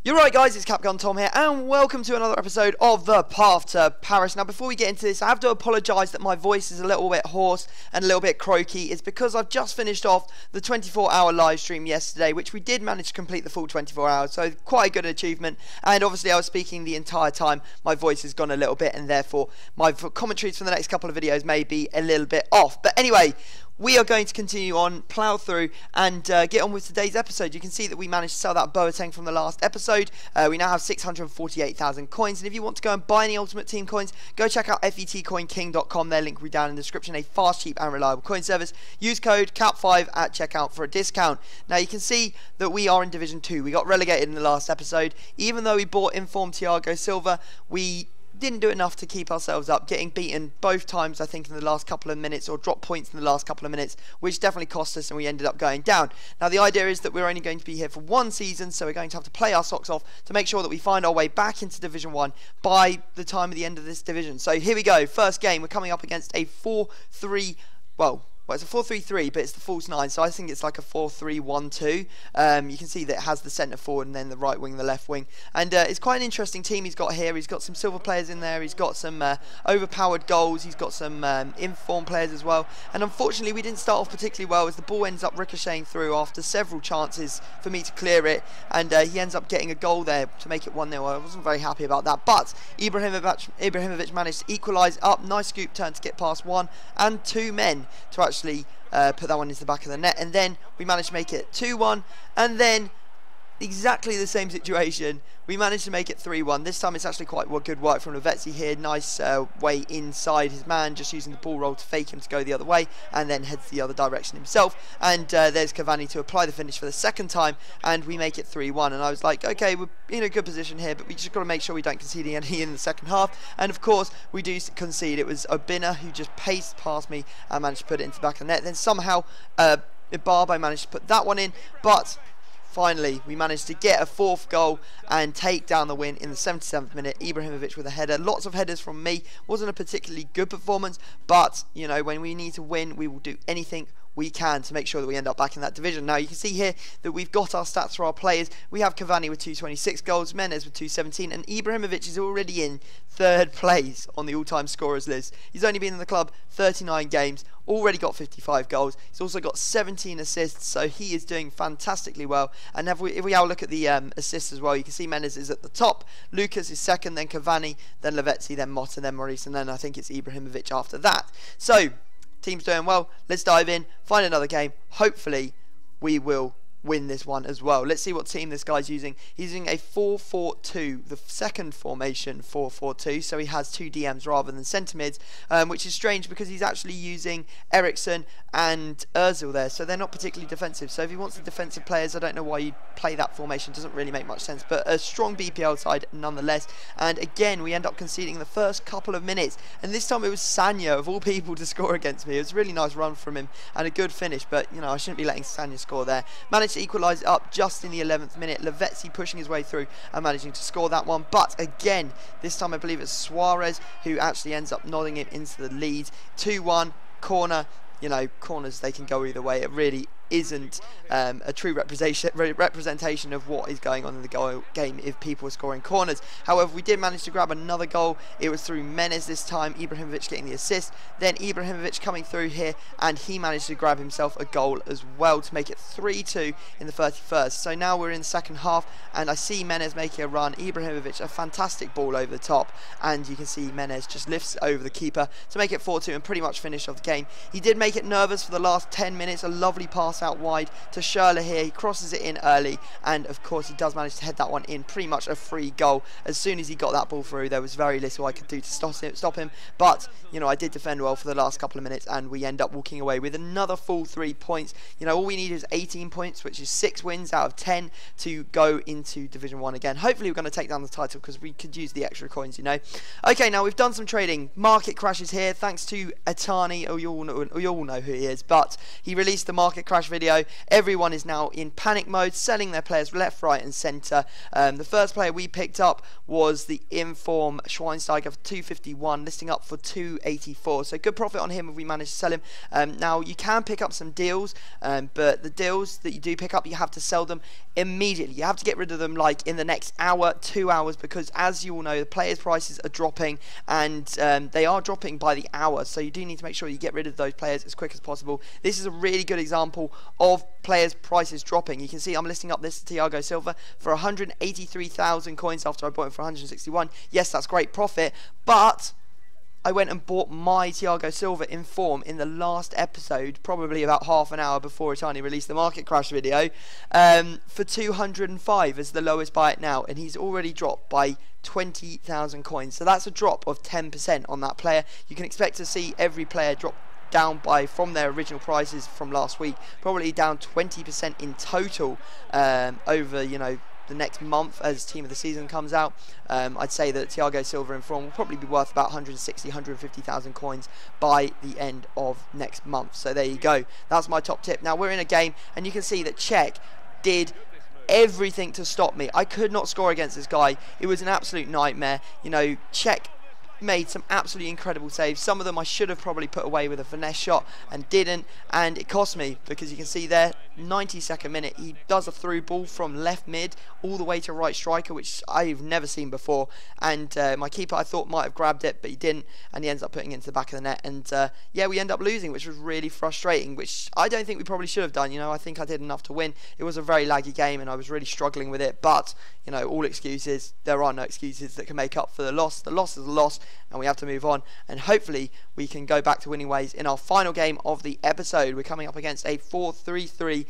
You're right, guys, it's Capgun Tom here, and welcome to another episode of The Path to Paris. Now, before we get into this, I have to apologise that my voice is a little bit hoarse and a little bit croaky. It's because I've just finished off the 24-hour live stream yesterday, which we did manage to complete the full 24 hours, so quite a good achievement. And obviously, I was speaking the entire time. My voice has gone a little bit, and therefore, my commentaries for the next couple of videos may be a little bit off. But anyway, we are going to continue on, plough through, and get on with today's episode. You can see that we managed to sell that Boateng from the last episode. We now have 648,000 coins, and if you want to go and buy any Ultimate Team coins, go check out fetcoinking.com. Their link will be down in the description. A fast, cheap, and reliable coin service. Use code CAP5 at checkout for a discount. Now, you can see that we are in Division 2. We got relegated in the last episode. Even though we bought informed Thiago Silva, we didn't do enough to keep ourselves up, getting beaten both times I think in the last couple of minutes, or drop points in the last couple of minutes, which definitely cost us and we ended up going down. Now the idea is that we're only going to be here for one season, so we're going to have to play our socks off to make sure that we find our way back into Division 1 by the time of the end of this division. So here we go, first game. We're coming up against a 4-3, well, it's a 4-3-3, but it's the false 9, so I think it's like a 4-3-1-2. You can see that it has the centre forward and then the right wing and the left wing. And it's quite an interesting team he's got here. He's got some silver players in there. He's got some overpowered goals. He's got some informed players as well. And unfortunately, we didn't start off particularly well, as the ball ends up ricocheting through after several chances for me to clear it. And he ends up getting a goal there to make it 1-0. I wasn't very happy about that. But Ibrahimovic managed to equalise up. Nice scoop turn to get past one and two men to actually put that one into the back of the net, and then we managed to make it 2-1, and then exactly the same situation, we managed to make it 3-1. This time it's actually quite good work from Lavezzi here. Nice way inside his man, just using the ball roll to fake him to go the other way, and then heads the other direction himself. And there's Cavani to apply the finish for the second time, and we make it 3-1. And I was like, okay, we're in a good position here, but we just got to make sure we don't concede any in the second half. And of course, we do concede. It was Obina who just paced past me and managed to put it into the back of the net. Then somehow Ibarbo managed to put that one in, but finally, we managed to get a fourth goal and take down the win in the 77th minute. Ibrahimovic with a header. Lots of headers from me. Wasn't a particularly good performance, but, you know, when we need to win, we will do anything we can to make sure that we end up back in that division. Now, you can see here that we've got our stats for our players. We have Cavani with 226 goals, Menez with 217, and Ibrahimovic is already in third place on the all-time scorers list. He's only been in the club 39 games, already got 55 goals. He's also got 17 assists, so he is doing fantastically well. And if we have a look at the assists as well, you can see Menez is at the top, Lucas is second, then Cavani, then Lavezzi, then Motta, then Maurice, and then I think it's Ibrahimovic after that. So, team's doing well. Let's dive in, find another game. Hopefully, we will win this one as well. Let's see what team this guy's using. He's using a 4-4-2, the second formation 4-4-2, so he has two DMs rather than centre mids, which is strange because he's actually using Eriksson and Ozil there, so they're not particularly defensive. So if he wants the defensive players, I don't know why you'd play that formation. Doesn't really make much sense, but a strong BPL side nonetheless. And again, we end up conceding in the first couple of minutes, and this time it was Sanya of all people to score against me. It was a really nice run from him and a good finish, but you know, I shouldn't be letting Sanya score there. Managed to equalise it up just in the 11th minute. Lavezzi pushing his way through and managing to score that one, but again, this time I believe it's Suarez who actually ends up nodding him into the lead. 2-1, corner. You know, corners, they can go either way. It really isn't a true representation of what is going on in the game if people are scoring corners. However, we did manage to grab another goal. It was through Menez this time, Ibrahimovic getting the assist, then Ibrahimovic coming through here, and he managed to grab himself a goal as well to make it 3-2 in the 31st. So now we're in the second half, and I see Menez making a run. Ibrahimovic, a fantastic ball over the top, and you can see Menez just lifts over the keeper to make it 4-2 and pretty much finish off the game. He did make it nervous for the last 10 minutes, a lovely pass out wide to Schürrle here. He crosses it in early, and of course he does manage to head that one in. Pretty much a free goal. As soon as he got that ball through, there was very little I could do to stop him, but you know, I did defend well for the last couple of minutes, and we end up walking away with another full 3 points. You know, all we need is 18 points, which is 6 wins out of 10 to go into Division 1 again. Hopefully we're going to take down the title because we could use the extra coins, you know. Okay, now we've done some trading. Market crashes here thanks to Atani. You all know who he is, but he released the market crash crash video, everyone is now in panic mode, selling their players left, right and centre. The first player we picked up was the Inform Schweinsteiger for 251, listing up for 284. So good profit on him if we manage to sell him. Now you can pick up some deals, but the deals that you do pick up, you have to sell them immediately. You have to get rid of them like in the next hour, 2 hours, because as you all know, the players' prices are dropping, and they are dropping by the hour. So you do need to make sure you get rid of those players as quick as possible. This is a really good example of players' prices dropping. You can see I'm listing up this Thiago Silva for 183,000 coins after I bought him for 161. Yes, that's great profit, but I went and bought my Thiago Silva in form in the last episode, probably about half an hour before Itani released the market crash video, for 205 as the lowest buy it now, and he's already dropped by 20,000 coins. So that's a drop of 10% on that player. You can expect to see every player drop down by, from their original prices from last week, probably down 20% in total over, you know, the next month as team of the season comes out. I'd say that Thiago Silva in form will probably be worth about 160, 150,000 coins by the end of next month. So there you go. That's my top tip. Now we're in a game, and you can see that Czech did everything to stop me. I could not score against this guy. It was an absolute nightmare. You know, Czech made some absolutely incredible saves. Some of them I should have probably put away with a finesse shot and didn't, and it cost me, because you can see there, 92nd minute, he does a through ball from left mid all the way to right striker, which I've never seen before, and my keeper I thought might have grabbed it, but he didn't, and he ends up putting it into the back of the net, and yeah, we end up losing, which was really frustrating, which I don't think we probably should have done. You know, I think I did enough to win. It was a very laggy game and I was really struggling with it, but you know, all excuses, there are no excuses that can make up for the loss. The loss is a loss, and we have to move on, and hopefully we can go back to winning ways in our final game of the episode. We're coming up against a 4-3-3,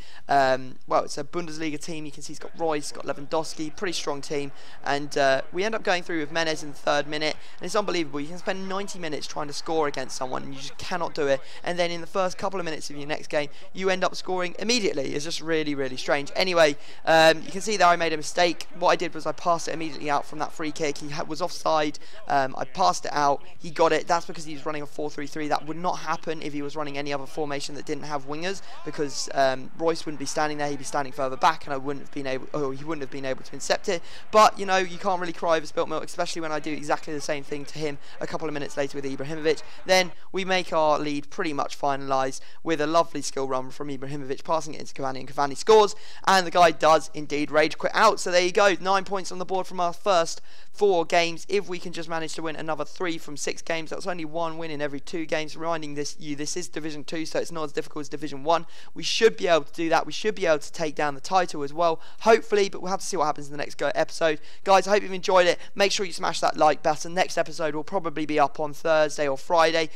well, it's a Bundesliga team. You can see he's got Royce, got Lewandowski, pretty strong team, and we end up going through with Menez in the 3rd minute, and it's unbelievable. You can spend 90 minutes trying to score against someone and you just cannot do it, and then in the first couple of minutes of your next game you end up scoring immediately. It's just really, really strange. Anyway, you can see there I made a mistake. What I did was I passed it immediately out from that free kick. He was offside. I passed it out. He got it. That's because he was running a 4-3-3. That would not happen if he was running any other formation that didn't have wingers, because Royce wouldn't be standing there. He'd be standing further back, and I wouldn't have been able, or he wouldn't have been able to intercept it. But you know, you can't really cry over spilt milk, especially when I do exactly the same thing to him a couple of minutes later with Ibrahimovic. Then we make our lead pretty much finalised with a lovely skill run from Ibrahimovic, passing it into Cavani, and Cavani scores, and the guy does indeed rage quit out. So there you go, 9 points on the board from our first 4 games. If we can just manage to win another 3 from 6 games, that's only 1 win in every 2 games. Reminding this is Division 2, so it's not as difficult as Division 1. We should be able to do that. We should be able to take down the title as well, hopefully, but we'll have to see what happens in the next episode. Guys, I hope you've enjoyed it. Make sure you smash that like button. Next episode will probably be up on Thursday or Friday.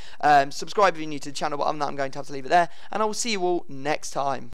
Subscribe if you're new to the channel, but other than that, I'm going to have to leave it there, and I will see you all next time.